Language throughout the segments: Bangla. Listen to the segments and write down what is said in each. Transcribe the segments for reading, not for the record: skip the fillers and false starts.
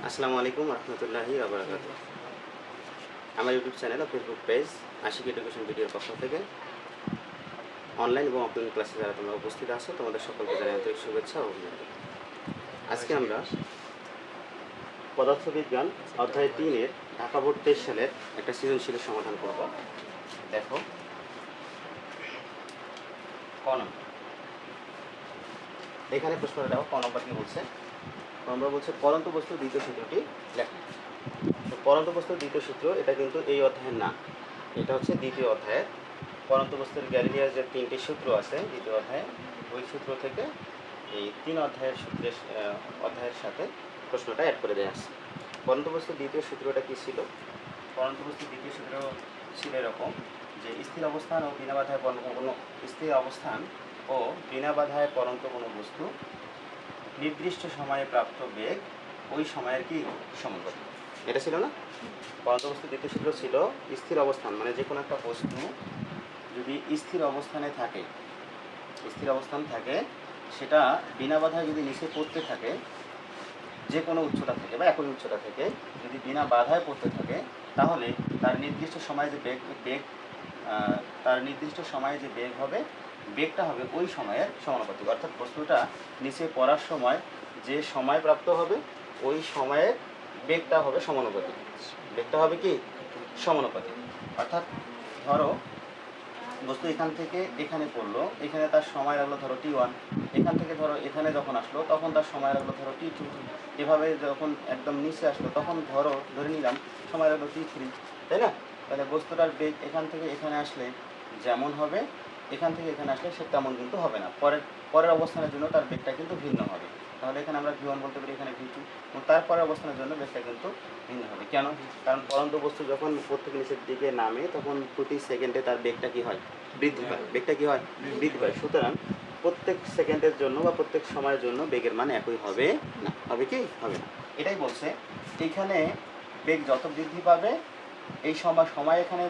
আসসালামু আলাইকুম রহমতুল্লাহি ওয়া আমার ইউটিউব চ্যানেল ও ফেসবুক পেজ আশিক এডুকেশন ভিডিওর পক্ষ থেকে অনলাইন এবং অফলাইন ক্লাসে যারা তোমরা উপস্থিত আছো তোমাদের সকলকে জানাই আন্তরিক শুভেচ্ছা ও অভিনন্দন। আজকে আমরা পদার্থবিজ্ঞান অধ্যায় 3-এর ঢাকা বোর্ড 23 সালের একটা সৃজনশীলের সমাধান করব। দেখো ক নম্বর, এখানে প্রশ্নটা দেখো ক নম্বর কি বলছে। ক নম্বর বলছে পরন্ত বস্তুর দ্বিতীয় সূত্রটি লেখা। তো পরন্ত বস্তুর দ্বিতীয় সূত্র এটা কিন্তু এই অধ্যায়ের না, এটা হচ্ছে দ্বিতীয় অধ্যায়ের। পরন্ত বস্তুর গ্যালিলিয়ার যে 3টি সূত্র আছে দ্বিতীয় অধ্যায়ে, ওই সূত্র থেকে এই 3 অধ্যায়ের অধ্যায়ের সাথে প্রশ্নটা অ্যাড করে দেওয়া আছে। পরন্ত বস্তুর দ্বিতীয় সূত্রটা কী ছিল? পরন্ত বস্তুর দ্বিতীয় সূত্র ছিল এরকম যে স্থির অবস্থান ও বিনা বাধায় কোনো স্থির অবস্থান ও বিনা বাধায় পরন্ত কোনো বস্তু নির্দিষ্ট সময়ে প্রাপ্ত বেগ ওই সময়ের কি সমানুপাতিক। এটা ছিল না? পরন্ত বস্তুর দ্বিতীয় সূত্র ছিল স্থির অবস্থান, মানে যে কোনো একটা বস্তু যদি স্থির অবস্থানে থাকে, স্থির অবস্থান থাকে, সেটা বিনা বাধায় যদি নিচে পড়তে থাকে, যে কোনো উচ্চতা থেকে বা একই উচ্চতা থেকে যদি বিনা বাধায় পড়তে থাকে, তাহলে তার নির্দিষ্ট সময়ে যে বেগ তার নির্দিষ্ট সময়ে যে বেগ হবে, বেগটা হবে ওই সময়ের সমানুপাতিক। অর্থাৎ বস্তুটা নিচে পড়ার সময় যে সময় প্রাপ্ত হবে ওই সময়ের বেগটা হবে সমানুপাতিক। বেগটা হবে কি সমানুপাতিক। অর্থাৎ ধরো বস্তু এখান থেকে এখানে পড়লো, এখানে তার সময় লাগলো ধরো t1, এখান থেকে ধরো এখানে যখন আসলো তখন তার সময় লাগলো ধরো t2, এভাবে যখন একদম নিচে আসলো তখন ধরে নিলাম সময় লাগলো t3, তাই না? তাহলে বস্তুটার বেগ এখান থেকে এখানে আসলে যেমন হবে, এখান থেকে এখানে আসলে সে তেমন কিন্তু হবে না। পরের অবস্থানের জন্য তার বেগটা কিন্তু ভিন্ন হবে। তাহলে এখানে আমরা v1 বলতে পারি, এখানে v2, এবং তারপরের অবস্থানের জন্য বেগটা কিন্তু ভিন্ন হবে। কেন? কারণ পরন্ত বস্তু যখন উপর থেকে নিচের দিকে নামে তখন প্রতি সেকেন্ডে তার বেগটা কী হয়? বৃদ্ধি পায়। বেগটা কী হয়? বৃদ্ধি পায়। সুতরাং প্রত্যেক সেকেন্ডের জন্য বা প্রত্যেক সময়ের জন্য বেগের মান একই হবে না। হবে কি? হবে না। এটাই বলছে এইখানে বেগ যত বৃদ্ধি পাবে এই সময় এখানে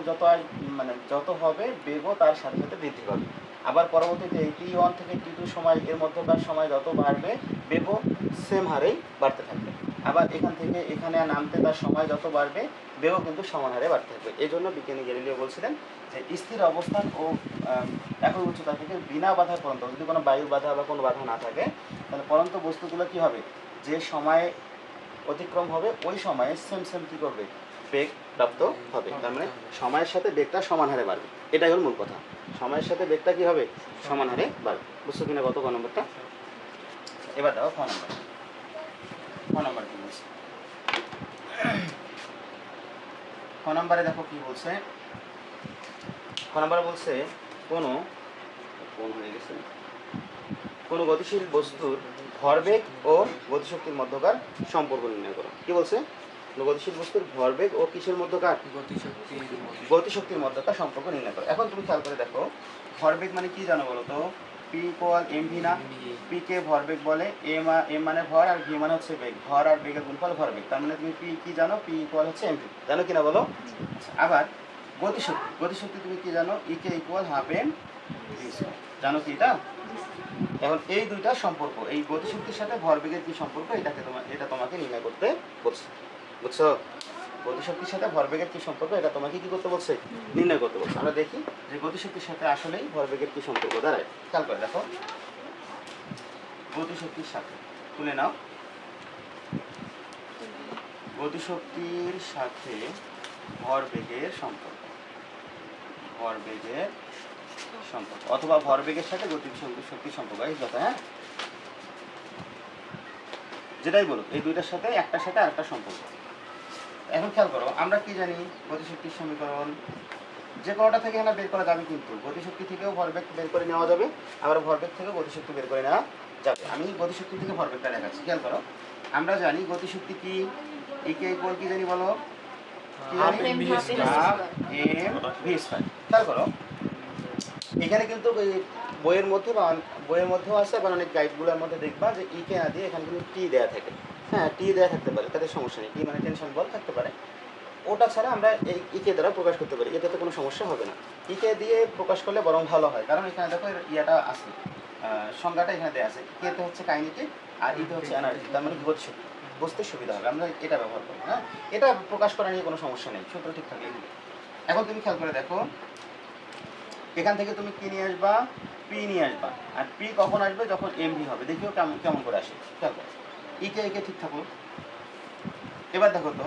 যত হবে বেগও তার সাথে সাথে বৃদ্ধি পাবে। আবার পরবর্তীতে এই t1 থেকে t2 সময় এর মধ্যকার সময় যত বাড়বে বেগও সেম হারেই বাড়তে থাকবে। আবার এখান থেকে এখানে নামতে তার সময় যত বাড়বে বেগও কিন্তু সমান হারে বাড়তে থাকবে। এই জন্য বিজ্ঞানী গ্যালিলিও বলছিলেন যে স্থির অবস্থান ও একই উচ্চতা থেকে বিনা বাধায় পরন্ত, যদি কোনো বায়ু বাধা বা কোনো বাধা না থাকে, তাহলে পরন্ত বস্তুগুলো কী হবে? যে সময় অতিক্রম হবে ওই সময়ে সেম কী করবে? বেগ প্রাপ্ত হবে। তার মানে সময়ের সাথে বেগটা সমান হারে বাড়বে। এটাই হল মূল কথা। সময়ের সাথে বেগটা কী হবে? সমান হারে বাড়বে। বুঝছো কিনা কত ক নম্বরটা? এবার দাও খ নম্বর। খ নম্বর কী বলছে? খ নম্বরে দেখো কী বলছে। খ নম্বরে বলছে কোনো গতিশীল বস্তুর ভরবেগ ও গতিশক্তির মধ্যকার সম্পর্ক নির্ণয় করো। কি বলছে? গতিশীল বস্তুর ভরবেগ ও কিসের মধ্যকার? গতিশক্তির মধ্যকার সম্পর্ক নির্ণয় করো। এখন তুমি খেয়াল করে দেখো, ভরবেগ মানে কি জানো বলো তো? P = mv না? P কে ভরবেগ বলে, m মানে ভর আর v মানে হচ্ছে বেগ। ভর আর বেগের গুণফল ভরবেগ। তার মানে তুমি P কি জানো? P = হচ্ছে mv, জানো কিনা বলো? আবার গতিশক্তি তুমি কি জানো? E = ½ mv², জানো কি এটা? এখন এই দুইটা সম্পর্ক, এই গতিশক্তির সাথে ভরবেগের কি সম্পর্ক, এটা তোমাকে নির্ণয় করতে বলছে। বুঝছো? গতিশক্তির সাথে ভরবেগের কি সম্পর্ক এটা তোমাকে কি করতে বলছে? নির্ণয় করতে বলছে। আমরা দেখি যে গতিশক্তির সাথে আসলেই ভরবেগের কি সম্পর্ক দাঁড়ায়। খেয়াল করে দেখো, গতিশক্তির সাথে তুলে নাও, গতিশক্তির সাথে ভরবেগের সম্পর্ক, ভরবেগের সম্পর্ক অথবা ভরবেগের সাথে গতিশক্তির সম্পর্ক, এই কথা। হ্যাঁ, যেটাই বলো, এই দুইটার সাথে একটার সাথে আরেকটা সম্পর্ক। এখন খেয়াল করো, আমরা কি জানি? গতিশক্তির সমীকরণ যে কোনোটা থেকে এখানে বের করা যাবে, কিন্তু গতিশক্তি থেকেও ভরবেগ বের করে নেওয়া যাবে, আবার ভরবেগ থেকেও গতিশক্তি বের করে নেওয়া যাবে। আমি গতিশক্তি থেকে ভরবেগটা দেখাচ্ছি। খেয়াল করো, আমরা জানি গতিশক্তি কি? একে ইকুয়াল কি জানি বলো? কি জানি? mv²। খেয়াল করো, এখানে কিন্তু বইয়ের মধ্যেও আছে, আবার অনেক গাইডগুলোর মধ্যে দেখবা যে কে না দিয়ে এখানে কিন্তু টি দেওয়া থাকে। হ্যাঁ, টি দেওয়া থাকতে পারে, তাদের সমস্যা নেই। টি মানে টেনশন বল থাকতে পারে, ওটা ছাড়া আমরা এই ইকে দ্বারা প্রকাশ করতে পারি, এতে তো কোনো সমস্যা হবে না। ইকে দিয়ে প্রকাশ করলে বরং ভালো হয়, কারণ এখানে দেখো ইয়াটা আছে, সংজ্ঞাটা এখানে দেওয়া আছে। কেতে হচ্ছে কাইনেটিক আর ইতে হচ্ছে এনার্জি, তার মানে গতিশক্তি। বুঝতে সুবিধা হবে, আমরা এটা ব্যবহার করবো। হ্যাঁ, এটা প্রকাশ করা নিয়ে কোনো সমস্যা নেই, সূত্র ঠিক থাকলে। এখন তুমি খেয়াল করে দেখো, এখান থেকে তুমি কি নিয়ে আসবা, পি নিয়ে আসবা। আর পি কখন আসবে, যখন এমভি হবে। দেখিও কেমন কেমন করে আসে, খেয়াল করো। ইকে একে ঠিক থাকলো। এবার দেখো তো,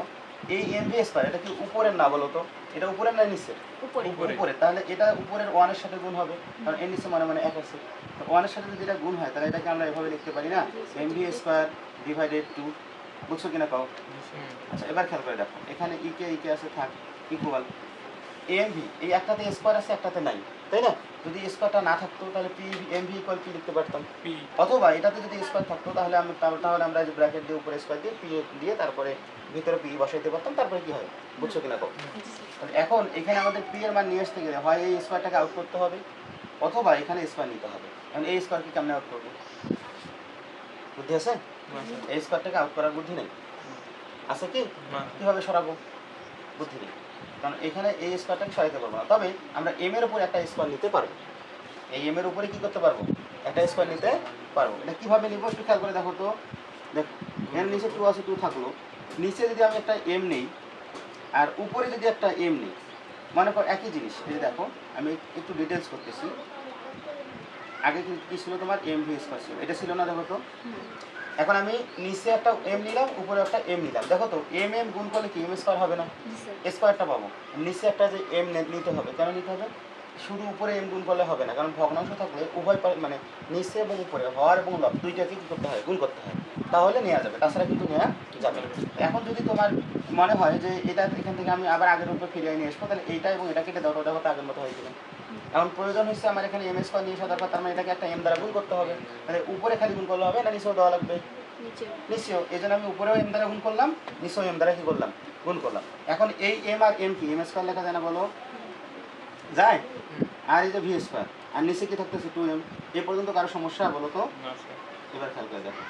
এই এমভি স্কয়ার এটা কি উপরের না বলো তো? এটা উপরের না নিচের? উপরে। তাহলে এটা উপরের ওয়ানের সাথে গুণ হবে, কারণ এর নিচে মানে এক আছে। তো ওয়ানের সাথে যদি এটা গুণ হয়, তাহলে এটাকে আমরা এভাবে লিখতে পারি না, এমভি স্কয়ার ডিভাইডেড 2। বুঝছো কিনা কও? আচ্ছা, এবার খেয়াল করে দেখো, এখানে ইকে ইকে আছে, থাক, ইকুয়াল এমভি। এই একটাতে স্কয়ার আছে, একটাতে নাই, তাই না? যদি স্কয়ারটা না থাকতো তাহলে পি এমভি ইকুয়াল পি লিখতে পারতাম। অথবা এটাতে যদি স্কয়ার থাকতো তাহলে আমরা যে ব্র্যাকেট দিয়ে উপরে স্কয়ার দিয়ে পি দিয়ে তারপরে ভিতরে পি বসাইতে পারতাম, তারপরে কি হয় বুঝছো কিনা কও? এখন এখানে আমাদের পি এর মান নিয়ে আসতে গেলে হয় এই স্কয়ারটাকে আউট করতে হবে, অথবা এখানে স্কয়ার নিতে হবে। এখন এই স্কয়ারকে কেমনে আউট করবো, বুদ্ধি আছে? এই স্কয়ারটাকে আউট করার বুদ্ধি নেই, আছে কি? কিভাবে সরাবো, বুদ্ধি নেই, কারণ এখানে এই স্কয়ারটাকে সরাইতে পারবো না। তবে আমরা এম এর উপর একটা স্কয়ার নিতে পারবো, এই এম এর উপরে কি করতে পারবো, একটা স্কয়ার নিতে পারবো। এটা কিভাবে নিব একটু খেয়াল করে দেখো তো। দেখো, এর নিচে 2 আছে, 2 থাকলো। নিচে যদি আমি একটা এম নেই আর উপরে যদি একটা এম নেই, মনে কর একই জিনিস। এই দেখো, আমি একটু ডিটেলস করতেছি। আগে কিন্তু কি ছিল, তোমার এম ভি স্কয়ার ছিল, এটা ছিল না? দেখো তো, এখন আমি নিচে একটা এম নিলাম, উপরে একটা এম নিলাম। দেখো তো, এম এম গুণ করলে কি এম স্কয়ার হবে না? স্কয়ারটা পাবো। নিচে একটা যে এম নিতে হবে, কেন নিতে হবে? শুধু উপরে এম গুণ করলে হবে না, কারণ ভগ্নাংশ থাকলে উভয় মানে নিচে এবং উপরে, হর এবং লব দুইটাকে কি করতে হয়, গুণ করতে হয়, তাহলে নেওয়া যাবে, তাছাড়া কিন্তু নেওয়া যাবে না। এখন যদি তোমার মনে হয় যে এটা এখান থেকে আমি আবার আগের উপরে ফিরিয়ে নিয়ে আসবো, তাহলে এইটা এবং এটা কেটে দাও, ওটা হয়তো আগের মতো হয়েছিল। এখন প্রয়োজন হচ্ছে আমার এখানে এম স্কয়ার নিয়ে আসা দরকার, তার মানে এটাকে একটা এম দ্বারা গুণ করতে হবে। তাহলে উপরে খালি গুণ করলে হবে না, নিচেও দেওয়া লাগবে? নিচেও। এই জন্য আমি উপরেও এম দ্বারা গুণ করলাম, নিচেও এম দ্বারা কি করলাম, গুণ করলাম। এখন এই এম আর এম কি, এম স্কয়ার লেখা যায় না বলো, যায়? আর এই যে ভি স্কয়ার, আর নিচে কি থাকতেছে 2m। এ পর্যন্ত কারো সমস্যা বলো তো? এবার খেয়াল করে দেখো,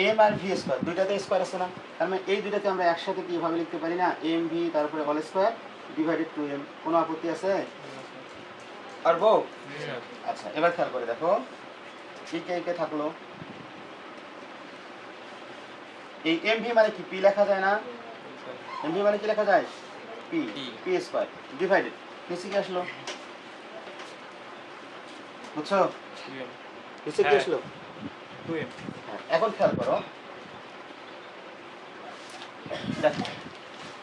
এম আর ভি স্কয়ার দুইটাতে স্কয়ার আছে না, তার মানে এই দুইটাকে আমরা একসাথে কিভাবে লিখতে পারি না, এম ভি তারপরে অল স্কয়ার ডিভাইডেড 2m। কোনো আপত্তি আছে? পারবো? আচ্ছা, এবার খেয়াল করে দেখো, ইকে ইকে থাকলো। এই এম ভি মানে কি, পি লেখা যায় না? এম ভি মানে কি লেখা যায়, পি, পি স্কয়ার ডিভাইডেড, নিচে কি আসলো, বুঝছো? নিচে কি আসলো, 2m। এখন খেয়াল করো, দেখো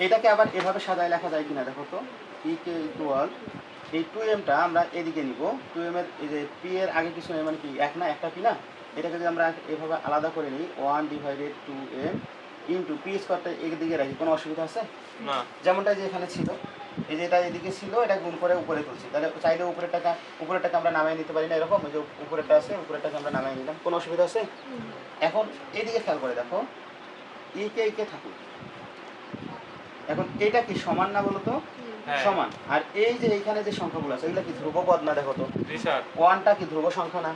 এটাকে আবার এভাবে সাজায় লেখা যায় কিনা দেখো তো। ইকে ইকুয়াল এই 2mটা আমরা এদিকে নিব, 2m এর এই যে পি এর আগে কিছু নেই, মানে কি এক না, একটা পি না, এটাকে যদি আমরা এভাবে আলাদা করে নিই, 1 ডিভাইডেড 2m ইন্টু পি স্কয়ারটা এদিকে রাখি, কোনো অসুবিধা আছে না? যেমনটা যে এখানে ছিল, এই যে এটা এদিকে ছিল, এটা গুণ করে উপরে তুলছি, তাহলে চাইলে উপরেরটাকে আমরা নামাই নিতে পারি না, এরকম যে উপরেরটা আছে, উপরেরটাকে আমরা নামাই নিলাম, কোনো অসুবিধা আছে? এখন এইদিকে খেয়াল করে দেখো, ইকে ইকে থাকুক। এখন এটা কি সমান না বলো তো? সমান। আর এই যে এইখানে যে সংখ্যাগুলো আছে, এগুলো কি ধ্রুবপদ না? দেখো তো, 1টা কি ধ্রুব সংখ্যা না,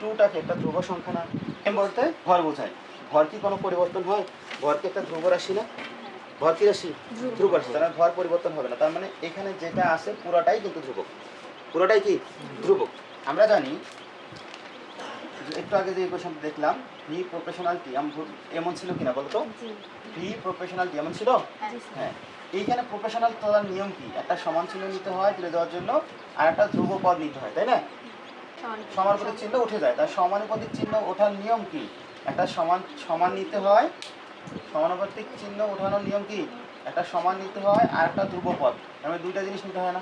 2টা কি একটা ধ্রুব সংখ্যা না? এম বলতে ভর বোঝায়। ভর কি কোনো পরিবর্তন হয়? ভর কি একটা ধ্রুব রাশি না? ভর কি রাশি? ধ্রুব রাশি, তার ভর পরিবর্তন হবে না। তার মানে এখানে যেটা আছে পুরোটাই কিন্তু ধ্রুবক, পুরোটাই কি ধ্রুবক। আমরা জানি, একটু আগে যে কোশ্চেন দেখলাম, ভি প্রফেশনাল টি এমন ছিল কিনা বলতো? ভি প্রফেশনাল টি এমন ছিল? হ্যাঁ। এইখানে প্রফেশনাল তোলার নিয়ম কি, একটা সমান চিহ্ন নিতে হয় তুলে দেওয়ার জন্য, আর একটা ধ্রুব পদ নিতে হয়, তাই না? সমানুপাতিক চিহ্ন উঠে যায়, তার সমানুপাতিক চিহ্ন ওঠার নিয়ম কি, একটা সমান নিতে হয়, সমানুপাতিক চিহ্ন ওঠানোর নিয়ম কি, একটা সমান নিতে হয় আর একটা ধ্রুব পদ, মানে দুইটা জিনিস নিতে হয় না?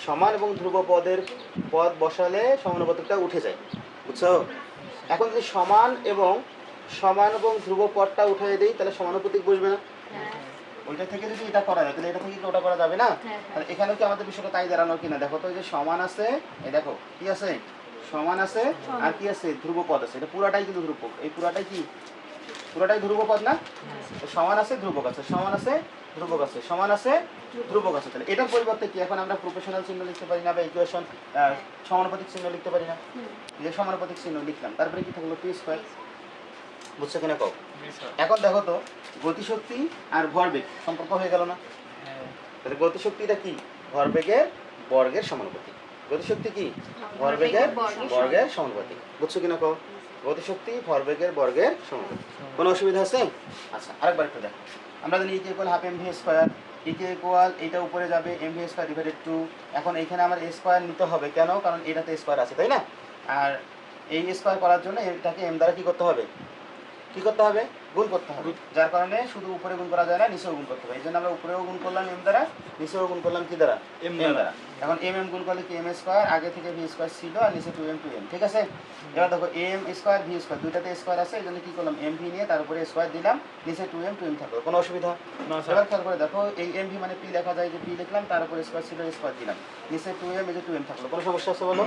সমান এবং ধ্রুব পদের পদ বসালে সমানুপাতিকটা উঠে যায়, বুঝছো? এখন যদি সমান এবং ধ্রুব পদটা উঠিয়ে দিই, তাহলে সমানুপাতিক বসবে না? ওইটা থেকে যদি এটা করা যায়, তাহলে এটা থেকে কি ওটা করা যাবে না? তাহলে এখানেও কি আমাদের বিষয়টা তাই দাঁড়ানো কিনা দেখো তো, এই যে সমান আছে, এই দেখো কি আছে, সমান আছে আর কি আছে, ধ্রুব পদ আছে। এটা পুরাটাই কিন্তু ধ্রুবক, এই পুরাটাই কি, পুরাটাই ধ্রুব পদ না? সমান আছে, ধ্রুবক আছে, সমান আছে, ধ্রুবক আছে, সমান আছে, ধ্রুবক আছে। তাহলে এটার পরিবর্তে কি এখন আমরা প্রফেশনাল চিহ্ন লিখতে পারি না, বা ইকুয়েশন সমানুপাতিক চিহ্ন লিখতে পারি না? যে সমানুপাতিক চিহ্ন লিখলাম, তারপরে কি থাকলো, পি স্কয়ার। বুঝছো কিনা কও? এখন দেখো তো, গতিশক্তি আর ভরবেগ সম্পর্ক হয়ে গেল না? তাহলে গতিশক্তিটা কি, ভরবেগের বর্গের সমানুপাতিক। গতিশক্তি কি, ভরবেগের বর্গের সমানুপাতিক। বুঝছো কিনা কও? গতিশক্তি ভরবেগের বর্গের সমানুপাতিক। কোনো অসুবিধা আছে? আচ্ছা, আরেকবার একটু দেখো। আমরা জানি EK equal half M V square, EK equal এটা উপরে যাবে এম ভি স্কোয়ার ডিভাইডেড 2। এখন এখানে আমার এ স্কোয়ার নিতে হবে, কেন? কারণ এটাতে স্কোয়ার আছে, তাই না? আর এই স্কোয়ার করার জন্য এটাকে এম দ্বারা কী করতে হবে? কী করতে হবে? গুণ করতে হবে। যার কারণে শুধু উপরে গুণ করা যায় না, নিচেও গুণ করতে হবে। এই জন্য আমরা উপরেও গুণ করলাম এম দ্বারা, নিচেও গুণ করলাম কি দ্বারা? এম দ্বারা। এখন এম এম গুণ করলে কি এম স্কোয়ার, আগে থেকে ভি স্কোয়ার ছিল আর নিচে 2m 2m, ঠিক আছে? এবার দেখো এম স্কোয়ার ভি স্কোয়ার দুইটাতে স্কোয়ার আছে, এই জন্য কী করলাম? এম ভি নিয়ে তার উপরে স্কোয়ার দিলাম, নিচে 2m 2m থাকলো। কোনো অসুবিধা? এবার খেয়াল করে দেখো, এই এম ভি মানে পি লেখা যায়, যে পি লিখলাম, তার উপরে স্কোয়ার ছিল, স্কোয়ার দিলাম, নিচে 2m, এই যে 2m থাকলো। কোনো সমস্যা আছে বলো?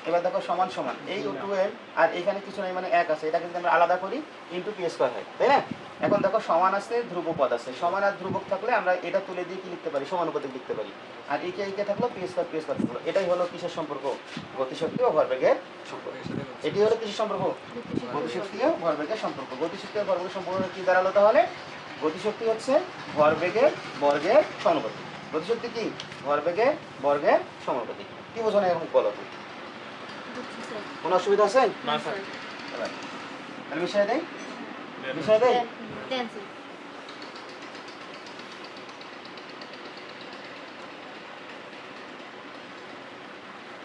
এবার দেখো সমান সমান এই 2m আর এখানে কিছু নাই মানে 1 আছে, এটাকে যদি আমরা আলাদা করি ইন্টু পি স্কোয়ার হয়, তাই না? এখন দেখো সমান আছে, ধ্রুবক পদ আছে। সমান আর ধ্রুবক থাকলে আমরা এটা তুলে দিয়ে কি লিখতে পারি? সমানুপাতিক লিখতে পারি। আর একে একে থাকলো পি স্কোয়ার থাকলো। এটাই হলো কিসের সম্পর্ক? গতিশক্তি ও ভরবেগের সম্পর্ক। এটি হলো কিসের সম্পর্ক? গতিশক্তি ও ভরবেগের সম্পর্ক। গতিশক্তি ও ভরবেগের সম্পর্ক কি দাঁড়ালো তাহলে? গতিশক্তি হচ্ছে ভরবেগের বর্গের সমানুপাতিক। গতিশক্তি কি? ভরবেগের বর্গের সমানুপাতিক। কি বোঝো না এখন বলো? কোনো অসুবিধা আছে? না স্যার। তাহলে মিশিয়ে দেই, মিশিয়ে দেই।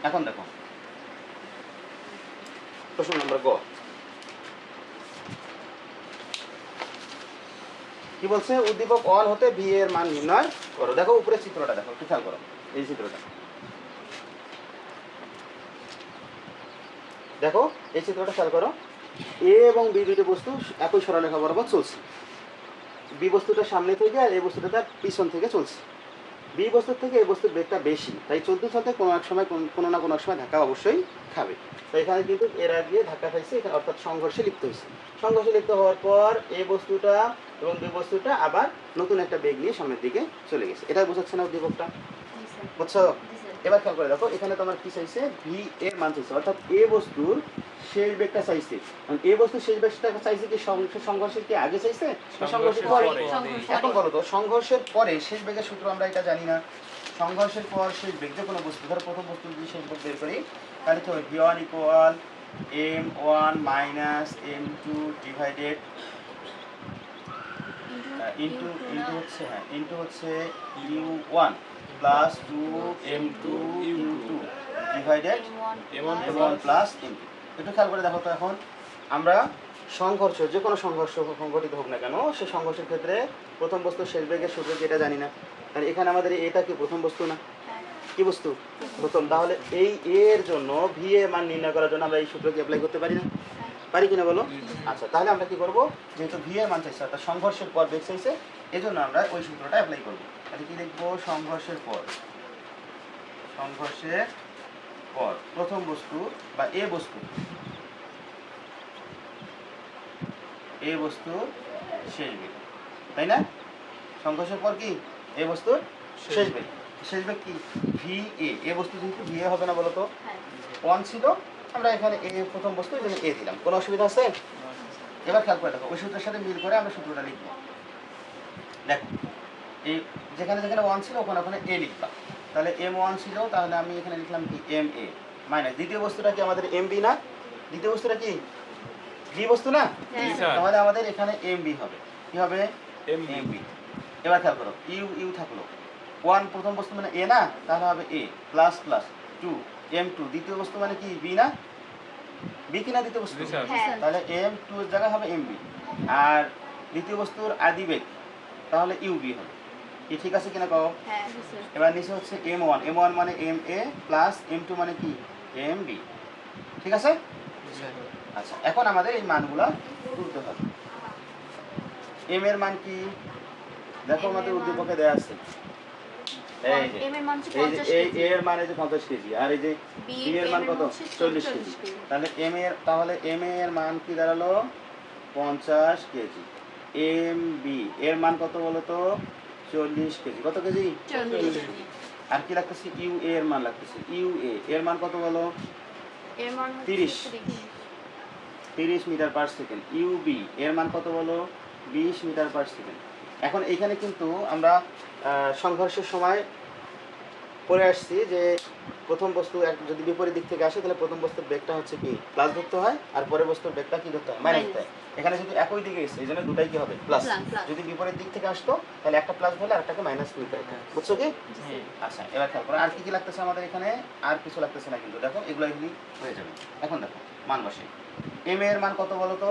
এখন দেখো প্রশ্ন নম্বর গ কি বলছে? উদ্দীপক 1 হতে ভি এর মান নির্ণয় করো। দেখো উপরে চিত্রটা দেখো, একটু খেয়াল করো এই চিত্রটা। দেখো এই চিত্রটা খেয়াল করো। এ এবং বি দুইটি বস্তু একই সরলরেখা বরাবর চলছে। বি বস্তুটা সামনে থেকে আর এই বস্তুটা তার পিছন থেকে চলছে। বি বস্তুর থেকে এই বস্তুর বেগটা বেশি, তাই চলতে চলতে কোনো এক সময় কোনো না কোনো এক সময় ধাক্কা অবশ্যই খাবে। তো এখানে কিন্তু এর আগে ধাক্কা খাইছে, এখানে অর্থাৎ সংঘর্ষে লিপ্ত হয়েছে। সংঘর্ষে লিপ্ত হওয়ার পর এই বস্তুটা এবং বি বস্তুটা আবার নতুন একটা বেগ নিয়ে সামনের দিকে চলে গেছে। এটা বোঝাচ্ছে না উদ্দীপকটা? বুঝছো? এবার খেয়াল করে দেখো, এখানে তোমার কি চাইছে? ভি এর মান চাইছে, অর্থাৎ এ বস্তুর শেষ বেগটা চাইছে। এ বস্তুর শেষ বেগটা চাইছে কি সংঘর্ষের কি আগে চাইছে না সংঘর্ষের পরে? এখন বলো তো, সংঘর্ষের পরে শেষ বেগের সূত্র আমরা এটা জানি না। সংঘর্ষের পর শেষ বেগ যে কোনো বস্তু, ধরো প্রথম বস্তু যদি শেষ বেগ বের করি, তাহলে কি হবে? v1 equal m1 minus m2 divided into হচ্ছে u1 plus 2m2 u2 divided m1 plus m2। একটু খেয়াল করে দেখো তো, এখন আমরা সংঘর্ষ, যে কোনো সংঘর্ষ সংঘটিত হোক না কেন, সে সংঘর্ষের ক্ষেত্রে প্রথম বস্তু শেষ বেগের সূত্র কি এটা জানি না। তাহলে এখানে আমাদের এটা কি প্রথম বস্তু না? কি বস্তু? প্রথম। তাহলে এই এর জন্য ভি এর মান নির্ণয় করার জন্য আমরা এই সূত্র কি অ্যাপ্লাই করতে পারি না? পারি কিনা বলো? আচ্ছা, তাহলে আমরা কি করব? যেহেতু ভি এর মান চাইছে, অর্থাৎ সংঘর্ষের পর বেগ চাইছে, এজন্য আমরা ওই সূত্রটা অ্যাপ্লাই করব। তাহলে কি লিখবো? সংঘর্ষের পর প্রথম বস্তু বা এ বস্তুর শেষ বেগ, তাই না? সংঘর্ষের পর কি? এ বস্তুর শেষ বেগ। শেষ বেগ কি? ভি এ বস্তু যেহেতু ভি এ হবে না বলো তো, 1 ছিল, আমরা এখানে এ প্রথম বস্তু, এই জন্য এ দিলাম। কোনো অসুবিধা আছে? এবার খেয়াল করে দেখো, ওই সূত্রের সাথে মিল করে আমরা সূত্রটা লিখব। দেখো এই যেখানে যেখানে 1 ছিল ওখানে ওখানে এ লিখলাম। তাহলে m1 ছিল, তাহলে আমি এখানে লিখলাম কি? ma মাইনাস দ্বিতীয় বস্তুটা কি আমাদের mb না? দ্বিতীয় বস্তুটা কি ভি বস্তু না? তাহলে আমাদের এখানে mb হবে। কি হবে? mb। এবার খেয়াল করো, ইউ থাকলো, 1 প্রথম বস্তু মানে এ না, তাহলে হবে এ প্লাস প্লাস 2 m2 দ্বিতীয় বস্তু মানে কি? বি না? বি কিনা দ্বিতীয় বস্তু? তাহলে m2 এর জায়গায় হবে mb। আর দ্বিতীয় বস্তুর আদি বেগ তাহলে uv হবে। কি ঠিক আছে কিনা কও? এবার নিচে হচ্ছে m1 মানে ma প্লাস m2 মানে কি? mb। ঠিক আছে? আচ্ছা, এখন আমাদের এই মানগুলা তুলতে হবে। m এর মান কি? দেখো আমাদের উদ্দীপকে দেয়া আছে, এই যে এই এর মান এই যে 50 কেজি, আর এই যে বি এর মান কত? 40 কেজি। তাহলে m এর মান কি দাঁড়ালো? 50 কেজি। mb এর মান কত বলো তো? 40 কেজি। কত কেজি? 40 কেজি। আর কি লাগতেছে? ইউ এর মান লাগতেছে। ইউ এর মান কত বলো? এর মান 30 মিটার পার সেকেন্ড। ইউবি এর মান কত বলো? 20 মিটার পার সেকেন্ড। এখন এইখানে কিন্তু আমরা সংঘর্ষের সময় পরে আসছি যে প্রথম বস্তু যদি বিপরীত দিক থেকে আসে তাহলে প্রথম বস্তুর বেগটা হচ্ছে কি প্লাস ধরতে হয়, আর পরের বস্তুর বেগটা কি ধরতে হয় মাইনাস ধরতে হয়। এখানে যদি একই দিকে এসে এই জন্য দুটাই কি হবে প্লাস। যদি বিপরীত দিক থেকে আসতো তাহলে একটা প্লাস হলে আর একটাকে মাইনাস নিতে হতো, বুঝছো কি? আচ্ছা এবার খেয়াল করো আর কি কি লাগতেছে আমাদের এখানে, আর কিছু লাগতেছে না কিন্তু দেখো এগুলো এগুলি হয়ে যাবে। এখন দেখো মান বসে, এম এর মান কত বলো তো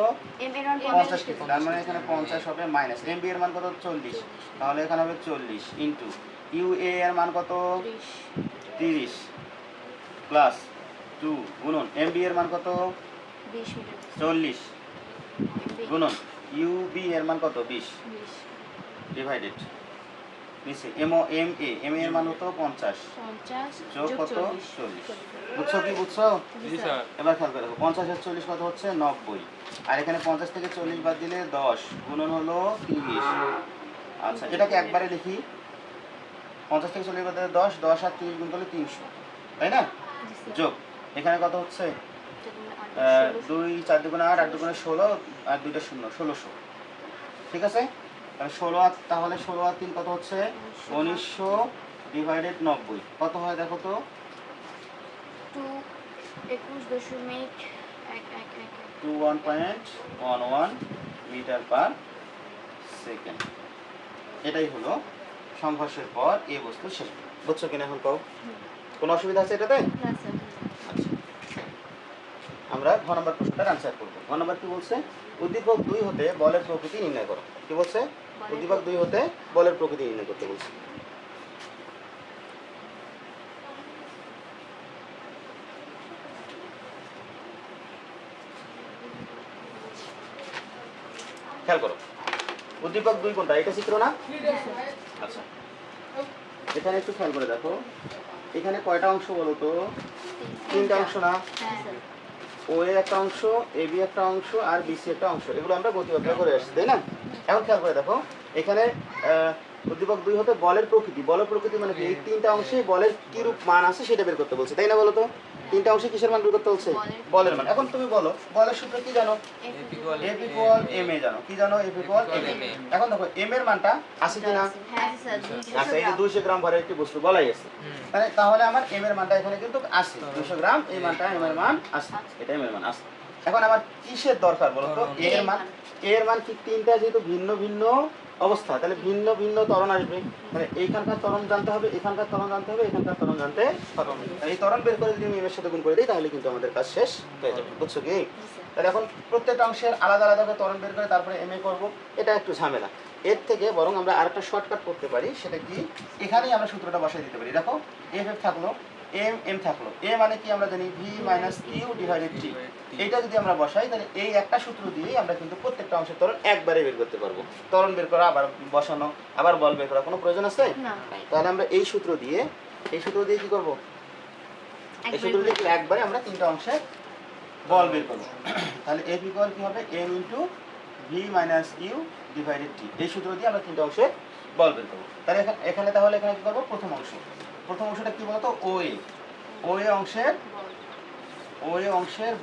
50 কেজি, তার মানে এখানে 50 হবে মাইনাস এম বি এর মান কত 40, তাহলে এখানে হবে 40 ইন্টু ইউ এ এর মান কত 30 প্লাস 2 গুণন এম বি এর মান কত 40 গুণন ইউ বি এর মান কত 20 ডিভাইডেড নিচে এম ও এম এ এর মান হতো 50 যোগ কত 40, বুঝছো কি বুঝছো? এবার খেয়াল করে দেখো 50 আর 40 কত হচ্ছে 90, আর এখানে 50 থেকে 40 বাদ দিলে 10 গুণন হলো 30। আচ্ছা এটাকে একবারে লিখি, 50 থেকে 40 বাদ দিলে 10, 10 আর 30 গুণ করলে 300, তাই না? যোগ এখানে কত হচ্ছে 2 4 দুগুণে 8, 8 দুগুণে 16 আর 2টা 0 1600, ঠিক আছে? তাহলে 16 আর তাহলে 16 আর 3 কত হচ্ছে 1900 ডিভাইডেড 90 কত হয় দেখো তো 21.11 মিটার পার সেকেন্ড। এটাই হলো সংঘর্ষের পর এই বস্তু শেষ। বুঝছো কিনা এখন পাও? কোনো অসুবিধা আছে এটাতে? আচ্ছা আমরা ঘ নম্বর প্রশ্নটার আনসার করব। ঘ নম্বর কি বলছে, উদ্দীপক 2 হতে বলের প্রকৃতি নির্ণয় করো। কি বলছে? উদ্দীপক 2 হতে বলের প্রকৃতি নির্ণয় করতে বলছে। খেয়াল করো উদ্দীপক 2 কোনটা, এটা চিত্র না? আচ্ছা এখানে একটু খেয়াল করে দেখো, এখানে কয়টা অংশ বলো তো? 3টা অংশ না? ও এ একটা অংশ, এ বি একটা অংশ আর বি সি একটা অংশ, এগুলো আমরা গতিবেগ করে আসছি তাই না? এখন খেয়াল করে দেখো এখানে উদ্দীপক 2 হতে বলের প্রকৃতি, বলের প্রকৃতি মানে কি এই 3টা অংশে বলের কি রূপ মান আছে সেটা বের করতে বলছে, তাই না? বলো তো 3টা অংশে কিসের মান বের করতে বলছে? বলের মান। এখন তুমি বলো বলের সূত্র কি জানো? এফ ইকুয়াল এম এ জানো, কি জানো? F equal M A. এখন দেখো এম এর মানটা আছে কিনা? আচ্ছা এই যে 200 গ্রাম ভরের একটি বস্তু বলাই আছে, তাহলে আমার এম এর মানটা এখানে কিন্তু আছে 200 গ্রাম, এই মানটা এম এর মান আছে, এটা এম এর মান আছে। এখন আমার কিসের দরকার বলো তো? এ এর মান। এ এর মান কি 3টা যেহেতু ভিন্ন ভিন্ন অবস্থা, তাহলে ভিন্ন ভিন্ন ত্বরণ আসবে, মানে এইখানকার ত্বরণ জানতে হবে, এখানকার ত্বরণ জানতে হবে, এখানকার ত্বরণ জানতে হবে। এই ত্বরণ বের করে যদি আমি এম এর সাথে গুণ করে দিই তাহলে কিন্তু আমাদের কাজ শেষ হয়ে যাবে, বুঝছো কি? তাহলে এখন প্রত্যেকটা অংশের আলাদা আলাদা করে ত্বরণ বের করে তারপরে এম এ করবো, এটা একটু ঝামেলা। এর থেকে বরং আমরা আরেকটা শর্টকাট করতে পারি, সেটা কি এখানেই আমরা সূত্রটা বসাই দিতে পারি। দেখো এফ এফ থাকলো, এম এম থাকলো, এ মানে কি আমরা জানি ভি মাইনাস ইউ ডিভাইডেড টি, এইটা যদি আমরা বসাই তাহলে এই একটা সূত্র দিয়েই আমরা কিন্তু প্রত্যেকটা অংশের ত্বরণ একবারে বের করতে পারবো। ত্বরণ বের করা আবার বসানো আবার বল বের করা কোনো প্রয়োজন আছে? তাহলে আমরা এই সূত্র দিয়ে কি করব? এই সূত্র দিয়ে একবারে আমরা 3টা অংশের বল বের করব। তাহলে এফ ইকুয়াল কি হবে M into V minus U divided T, এই সূত্র দিয়ে আমরা 3টা অংশের বল বের করবো। তাহলে এখানে কি করবো? প্রথম অংশটা কি বলতো? ও এ অংশের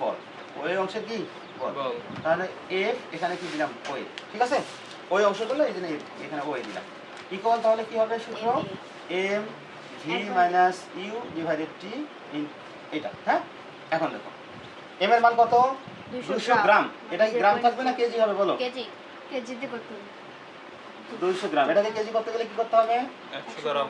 বল, ও এ অংশের কি বল, তাহলে এফ এখানে কি দিলাম ও এ, ঠিক আছে? ওই অংশগুলো এই জন্য এখানে ও এ দিলাম ইকুয়াল, তাহলে কি হবে সূত্র M V minus U divided T in এটা। হ্যাঁ এখন দেখো এম এর মান কত? 200 গ্রাম। এটা কি গ্রাম থাকবে না কেজি হবে বলো? কেজিতে করতে হবে 200 গ্রাম। এটাকে কেজি করতে গেলে কি করতে হবে? 100 গ্রাম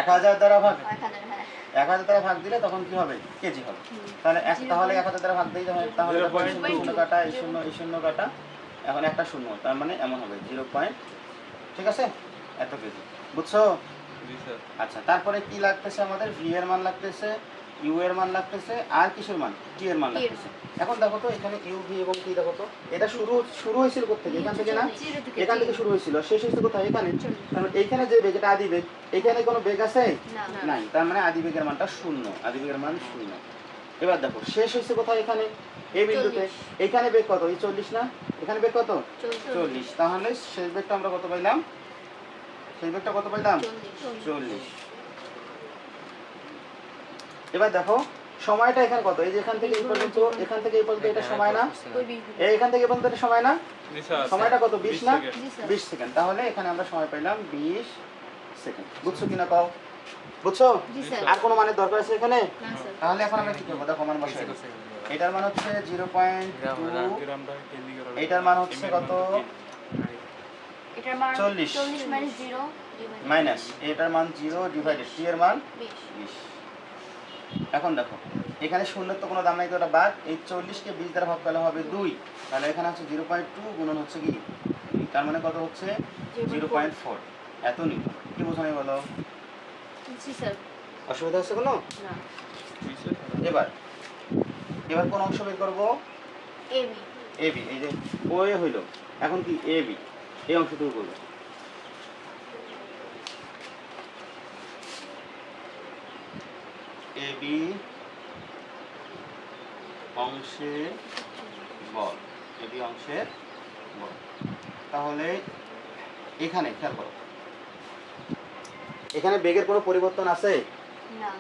1000 দ্বারা ভাগ, 1000 হ্যাঁ 1000 দ্বারা ভাগ দিলে তখন কি হবে? কেজি হবে। তাহলে 1000 দ্বারা ভাগ দিই, তাহলে 0.0 কাটা, এই শূন্য কাটা, এখন একটা শূন্য, তার মানে এমন হবে 0. ঠিক আছে, এত কেজি, বুঝছো? আচ্ছা তারপরে কি লাগতেছে আমাদের? ভি এর মান লাগতেছে, ইউ এর মান লাগতেছে, আর কিসের মান? টি এর মান লাগতেছে। এখন দেখো তো এখানে ইউ ভি এবং টি দেখো তো, এটা শুরু হয়েছিল কোথেকে? এখান থেকে না? এখান থেকে শুরু হয়েছিল, শেষ হয়েছে কোথায়? এখানে। তাহলে এইখানে যে বেগ, এটা আদি বেগ, এখানে কোনো বেগ আছে? নাই, তার মানে আদি বেগের মানটা 0, আদি বেগের মান 0। এবার দেখো শেষ হয়েছে কোথায়? এখানে এই বিন্দুতে। এখানে বেগ কত? এই 40 না? এখানে বেগ কত? 40। তাহলে শেষ বেগটা আমরা কত পাইলাম? শেষ বেগটা কত পাইলাম? 40। এবার দেখো সময়টা এখানে কত? এই যে এখান থেকে এই পর্যন্ত, এখান থেকে এই পর্যন্ত এটা সময় না? এখান থেকে এই পর্যন্ত এটা সময় না? সময়টা কত? 20 না? 20 সেকেন্ড। তাহলে এখানে আমরা সময় পাইলাম 20 সেকেন্ড। বুঝছো কিনা কও? বুঝছো? জি স্যার। আর কোনো মানের দরকার আছে এখানে? না স্যার। তাহলে এখন আমরা কি করবো? দেখো মান বসাই দিই। এটার মান হচ্ছে 0.2, এটার মান হচ্ছে কত? এটার মান 40 40 মাইনাস 0 মাইনাস এটার মান 0 ডিভাইডেড টি এর মান 20। 20। এখন দেখো এখানে শূন্যের তো কোনো দাম নাই, তো ওটা বাদ। এই 40কে 20 দ্বারা ভাগ করলে হবে 2, তাহলে এখানে হচ্ছে 0.2 গুণন হচ্ছে কি 2, তার মানে কত হচ্ছে 0.4 এত নিউটন। কি বোঝানো বলো? জি স্যার। অসুবিধা হচ্ছে কোনো? না। এবার এবার কোন অংশ বের করবো? এবি। এবি, এই যে ও এ হইল, এখন কি এবি এই অংশটুকু করবো। এবি অংশের বল, এবি অংশের বল। তাহলে এখানে খেয়াল করো, এখানে বেগের কোনো পরিবর্তন আছে? না।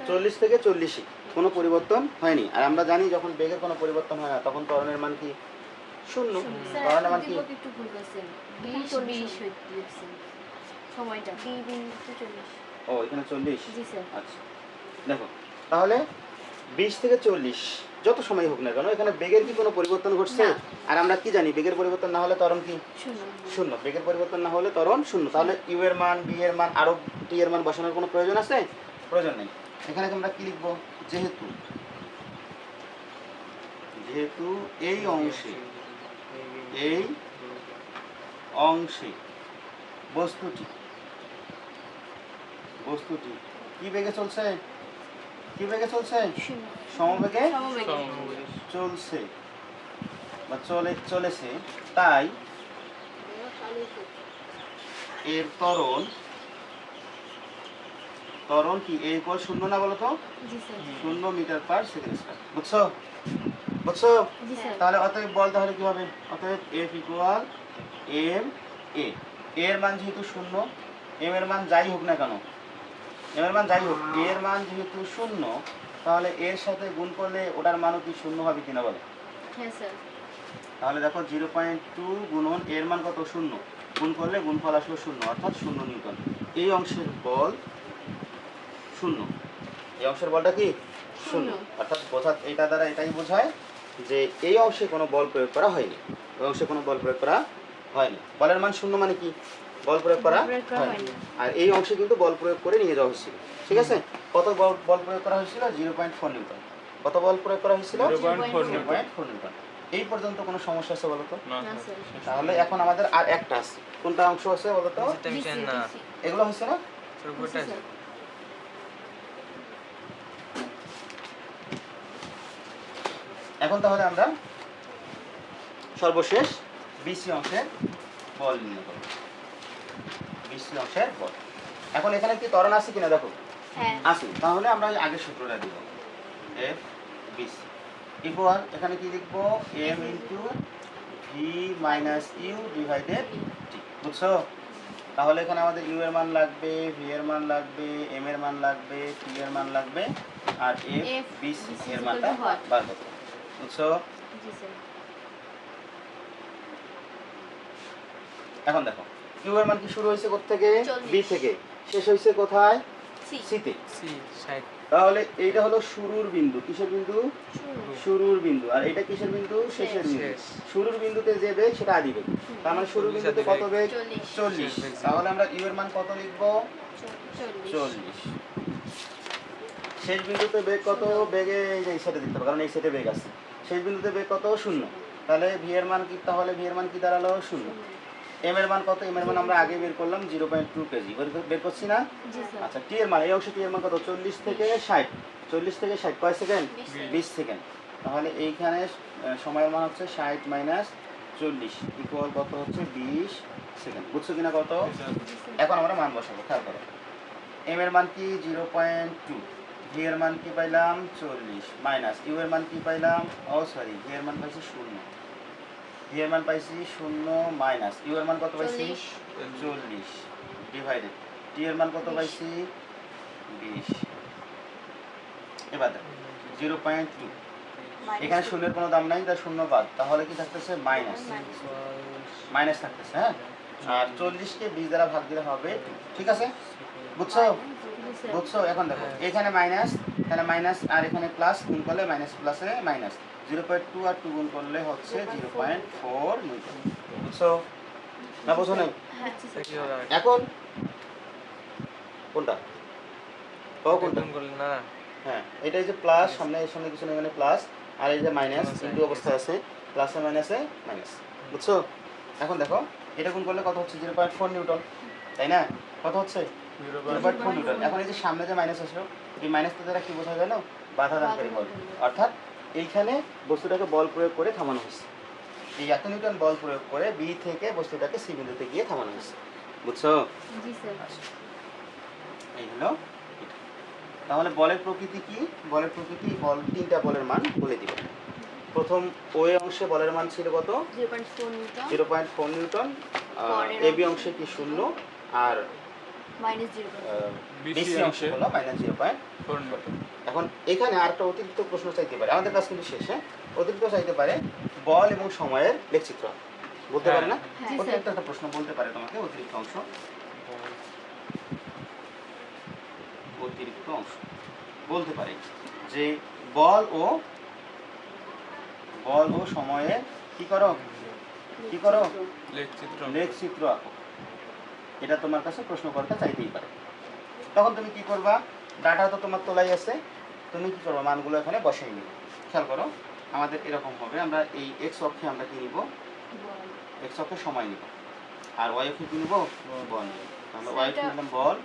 40 থেকে 40 কোনো পরিবর্তন হয়নি। আর আমরা জানি যখন বেগের কোনো পরিবর্তন হয় না তখন ত্বরণের মান কি? শূন্য। স্যার ত্বরণের মান কি? উদ্দীপক একটু ভুল করছেন। 20 লিখছেন। সময়টা 40। ও এখানে 40। জি স্যার। আচ্ছা দেখো, তাহলে 20 থেকে 40 যত সময় হোক না কেন এখানে বেগের কি কোনো পরিবর্তন ঘটছে? না। আর আমরা কি জানি বেগের পরিবর্তন না হলে ত্বরণ কি? শূন্য। শূন্য। বেগের পরিবর্তন না হলে ত্বরণ শূন্য। তাহলে ইউ এর মান, বি এর মান, আরো টি এর মান বসানোর কোনো প্রয়োজন আছে? প্রয়োজন নেই। এখানে আমরা কি লিখবো? যেহেতু যেহেতু এই অংশে বস্তুটি কি বেগে চলছে? কি বেগে চলছে? শূন্য। সমবেগে সমবেগে। চলছে বা চলেছে, তাই এর ত্বরণ কি এ ইকুয়াল শূন্য না বলো তো? জি sir. 0 metre per second square. বুঝছো? বুঝছো? জি স্যার। তাহলে অতএব বল তাহলে কি হবে? অতএব এফ ইকুয়াল এম এ। এর মান যেহেতু শূন্য, এম এর মান যাই হোক না কেন, এম এর মান যাই হোক, এর মান যেহেতু শূন্য, তাহলে এর সাথে গুণ করলে ওটার মানও কি শূন্য হবে কিনা বলো? হ্যাঁ স্যার। তাহলে দেখো 0.2 গুণন এর মান কত? শূন্য। গুণ করলে গুণফল আসলো শূন্য, অর্থাৎ 0 নিউটন। এই অংশের বল শূন্য। এই অংশের বলটা কি? শূন্য। অর্থাৎ এটা দ্বারা এটাই বোঝায় যে এই অংশে কোনো বল প্রয়োগ করা হয়নি, ওই অংশে কোনো বল প্রয়োগ করা হয়নি। বলের মান শূন্য মানে কি? বল প্রয়োগ করা হয়নি। আর এই অংশে কিন্তু বল প্রয়োগ করে নিয়ে যাওয়া হয়েছিল। ঠিক আছে? কত বল প্রয়োগ করা হয়েছিল? 0.4 নিউটন। কত বল প্রয়োগ করা হয়েছিল? 0.4 নিউটন। এই পর্যন্ত কোনো সমস্যা আছে বলো তো? না স্যার। তাহলে এখন আমাদের আর একটা আছে। কোনটা অংশ আছে বলো তো? এগুলো হচ্ছে না? এখন তাহলে আমরা সর্বশেষ বিসি অংশের বল নির্ণয় করব। বিসি অংশের বল। এখন এখানে কি ত্বরণ আছে কিনা দেখো? হ্যাঁ। আছে। তাহলে আমরা ওই আগের সূত্রটা দিব। এফ বিসি ইকুয়াল এখানে কি লিখব? M into V minus U divided T. বুঝছো? তাহলে এখানে আমাদের ইউ এর মান লাগবে, ভি এর মান লাগবে, এম এর মান লাগবে, টি এর মান লাগবে, আর এফ বিসি এর মানটা বার করতে হবে। বুঝছো? জি স্যার। এখন দেখো কিউ এর মান কি শুরু হয়েছে কোথা থেকে? 40 বি থেকে। শেষ হয়েছে কোথায়? সি। সিতে। তাহলে এইটা হলো শুরুর বিন্দু। কিসের বিন্দু? শুরুর বিন্দু। আর এটা কিসের বিন্দু? শেষের বিন্দু। শুরুর বিন্দুতে যে বেগ সেটা আদি বেগ। তার মানে শুরুর বিন্দুতে কত বেগ? 40। তাহলে আমরা ইউ এর মান কত লিখব? 40। শেষ বিন্দুতে বেগ কত? বেগে এই যে এই সাইডে দিতে হবে, কারণ এই সাইডে বেগ আছে। শেষ বিন্দুতে বেগ কত? 0। তাহলে ভি এর মান কি? তাহলে ভি এর মান কি দাঁড়ালো? 0। এম এর মান কত? এম এর মান আমরা আগে বের করলাম 0.2 কেজি। বের করছি না? জি স্যার। আচ্ছা টি এর মান, এই অংশে টি এর মান কত? 40 থেকে 60। 40 থেকে 60 কয় সেকেন্ড? 20 সেকেন্ড। তাহলে এইখানে সময়ের মান হচ্ছে 60 মাইনাস 40 ইকুয়াল কত হচ্ছে? 20 সেকেন্ড। বুঝছো কিনা কত? এখন আমরা মান বসাবো। খেয়াল করো, এম এর মান কি? 0.2। ভি এর মান কি পাইলাম? 40 মাইনাস ইউ এর মান কি পাইলাম? ও সরি, ভি এর মান পাইছি 0। ভি এর মান পাইছি 0 মাইনাস ইউ এর মান কত পাইছি? 40 ডিভাইডেড টি এর মান কত পাইছি? 20। এবার দেখো 0.2, এখানে শূন্যের কোনো দাম নাই, তাই শূন্য বাদ। তাহলে কি থাকতেছে? মাইনাস থাকতেছে। হ্যাঁ, আর 40কে 20 দ্বারা ভাগ দিলে হবে 2। ঠিক আছে? বুঝছো? স্যার। বুঝছো? এখন দেখো হ্যাঁ। এখানে মাইনাস, এখানে মাইনাস, আর এখানে প্লাস, গুণ করলে মাইনাস প্লাসে মাইনাস, 0.2 আর 2 গুণ করলে হচ্ছে 0.4 নিউটন। বুঝছো না? বুঝো নাই? হ্যাঁ এটা কিভাবে আসবে? এখন কোনটা কও এটা কোনটা? গুণ করলে না না হ্যাঁ, এটা এই যে প্লাস, সামনে এর সঙ্গে কিছু না, এখানে প্লাস, আর এই যে মাইনাস, Minus ইনটু অবস্থায় আছে, প্লাসে মাইনাসে মাইনাস। বুঝছো? এখন দেখো এটা গুণ করলে কত হচ্ছে? 0.4 নিউটন, তাই না? কত হচ্ছে? 0.4 নিউটন। এখন এই যে সামনে যে মাইনাস আসলো, এই মাইনাসটা দ্বারা কি বোঝা গেল? বাধা দানকারী বল। অর্থাৎ এইখানে বস্তুটাকে বল প্রয়োগ করে থামানো হয়েছে। এই এত নিউটন বল প্রয়োগ করে বি থেকে বস্তুটাকে সি বিন্দুতে গিয়ে থামানো হয়েছে। বুঝছো? জি স্যার। আচ্ছা, এই হলো এটা। তাহলে বলের প্রকৃতি কি? বলের প্রকৃতি, বল, তিনটা বলের মান বলে দিব। প্রথম ও এ অংশে বলের মান ছিল কত? 0.4 নিউটন 0.4 নিউটন। পরের এ বি অংশে অংশে কি শূন্য, আর মাইনাস 0.4 বিসি অংশে হলো মাইনাস 0.4 নিউটন। এখন এখানে আরেকটা অতিরিক্ত প্রশ্ন চাইতে পারে, আমাদের কাজ কিন্তু শেষ। হ্যাঁ, অতিরিক্ত চাইতে পারে বল এবং সময়ের লেখচিত্র, বলতে পারে না? হ্যাঁ। অতিরিক্ত একটা প্রশ্ন বলতে পারে তোমাকে, অতিরিক্ত অংশ, অতিরিক্ত অংশ বলতে পারে যে বল ও সময়ের কি করো, কি করো? লেখচিত্র লেখচিত্র আঁকো। এটা তোমার কাছে প্রশ্নকর্তা চাইতেই পারে। তখন তুমি কি করবা? ডাটা তো তোমার তোলাই আছে, তুমি কি করবা? মানগুলো এখানে বসাই নিবে। খেয়াল করো, আমাদের এরকম হবে, আমরা এই এক্স অক্ষে আমরা কি নিব? এক্স অক্ষে সময় নিব, আর ওয়াই অক্ষে কি নিব? বল নিব। তাহলে ওয়াই অক্ষে নিলাম বল,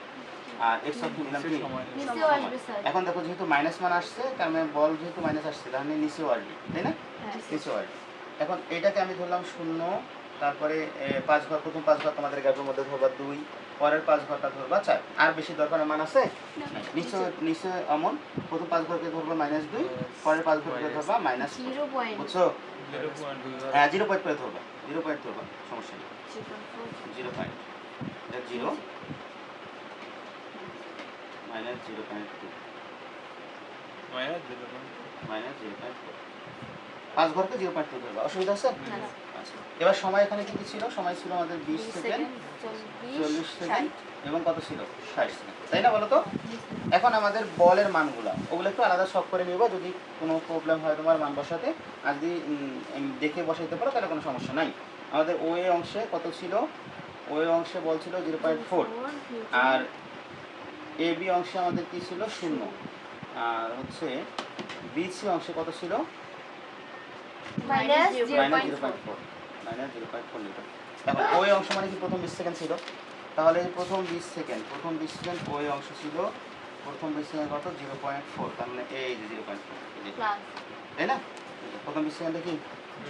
আর এক্স অক্ষে নিলাম কি? নিচেও আসবে স্যার। এখন দেখো যেহেতু মাইনাস মান আসছে, তার মানে বল যেহেতু মাইনাস আসছে, তাহলে নিচেও আসবে, তাই না? হ্যাঁ নিচেও আসবে। এখন এটাকে আমি ধরলাম শূন্য, তারপরে 5 ঘর, প্রথম 5 ঘর তোমাদের গ্যাপের মধ্যে ধরবা 2, পরের 5 ঘরটা ধরবা 4। আর বেশি দরকার মান আছে? নিচে নিচে অমন, প্রথম 5 ঘরকে ধরবা -2, পরের 5 ঘরকে ধরবা -4। 0.4 বুঝছো? 0.2 হ্যাঁ, 0 পয়েন্ট করে ধরবা, 0 পয়েন্ট ধরবা, সমস্যা নেই। 0 পয়েন্ট, এটা 0 -0.2 -0.4, 5 ঘরকে 0.2 ধরবা, অসুবিধা আছে? না, না। আচ্ছা, এবার সময় এখানে কি কি ছিল? সময় ছিল আমাদের 20 সেকেন্ড, 40 সেকেন্ড, এবং কত ছিল? 60 সেকেন্ড, তাই না? বলো তো। এখন আমাদের বলের মানগুলো, ওগুলো একটু আলাদা শখ করে নিবা, যদি কোনো প্রবলেম হয় তোমার মান বসাতে, আর যদি দেখে বসাইতে পারো তাহলে কোনো সমস্যা নাই। আমাদের ও এ অংশে কত ছিল? ও এ অংশে বল ছিল 0.4, আর এ বি অংশে আমাদের কি ছিল? 0, আর হচ্ছে বি সি অংশে কত ছিল? Minus -0.4, -0.4 Newton. এখন ও এ অংশ মানে কি প্রথম 20 সেকেন্ড ছিল, তাহলে এই প্রথম 20 সেকেন্ড ও এ অংশ ছিল, প্রথম 20 সেকেন্ড কত? 0.4, তার মানে এই যে 0.4, প্লাস তাই না? এই যে প্রথম 20 সেকেন্ডে কি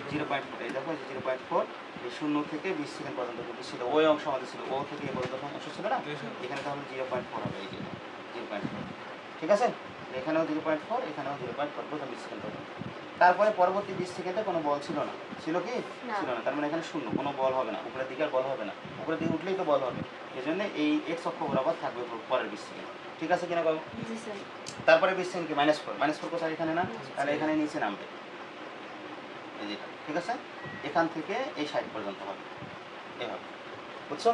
0.4, এই দেখো এই যে 0.4, এই 0 থেকে 20 সেকেন্ড পর্যন্ত কিন্তু ছিল, ওই অংশ আমাদের ছিল, ও থেকে এই পর্যন্ত অংশ ছিল না, এখানে তাহলে 0.4 হবে, এই যে 0.4, ঠিক আছে? এখানেও 0.4, এখানেও 0.4, প্রথম 20 সেকেন্ড পর্যন্ত। তারপরে পরবর্তী 20 সেকেন্ডে কোনো বল ছিল না, ছিল কি? না। ছিল না, তার মানে এখানে শূন্য, কোনো বল হবে না, উপরের দিকে আর বল হবে না, উপরের দিকে উঠলেই তো বল হবে, এই জন্য এই এক্স অক্ষ বরাবর থাকবে পরের 20 সেকেন্ড, ঠিক আছে কিনা বলো? জি স্যার। তারপরে 20 সেকেন্ড কি -4 কোথায়? এখানে না, তাহলে এখানে নিচে নামবে, এই যেটা, ঠিক আছে? এখান থেকে এই 60 পর্যন্ত হবে, এভাবে, বুঝছো?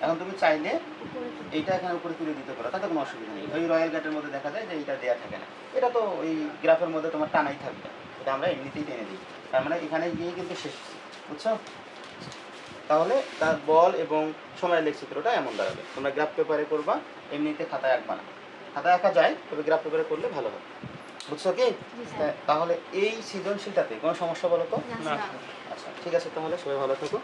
এখন তুমি চাইলে উপরে এইটা এখানে উপরে তুলে দিতে পারো, তাতে কোনো অসুবিধা নেই। ওই রয়্যাল গেটের মধ্যে দেখা যায় যে এইটা দেয়া থাকে না, এটা তো ওই গ্রাফের মধ্যে তোমার টানাই থাকবে, এটা আমরা এমনিতেই টেনে দিই, তার মানে এখানে গিয়ে কিন্তু শেষ, বুঝছো? তাহলে তার বল এবং সময়ের লেখচিত্রটা এমন দাঁড়াবে। তোমরা গ্রাফ পেপারে করবা, এমনিতে খাতায় আঁকবা না, খাতায় আঁকা যায় তবে গ্রাফ পেপারে করলে ভালো হবে, বুঝছো কি? জি স্যার। তাহলে এই সৃজনশীলটাতে কোনো সমস্যা বলো তো? না না। স্যার। আচ্ছা, ঠিক আছে, তাহলে সবাই ভালো থাকো।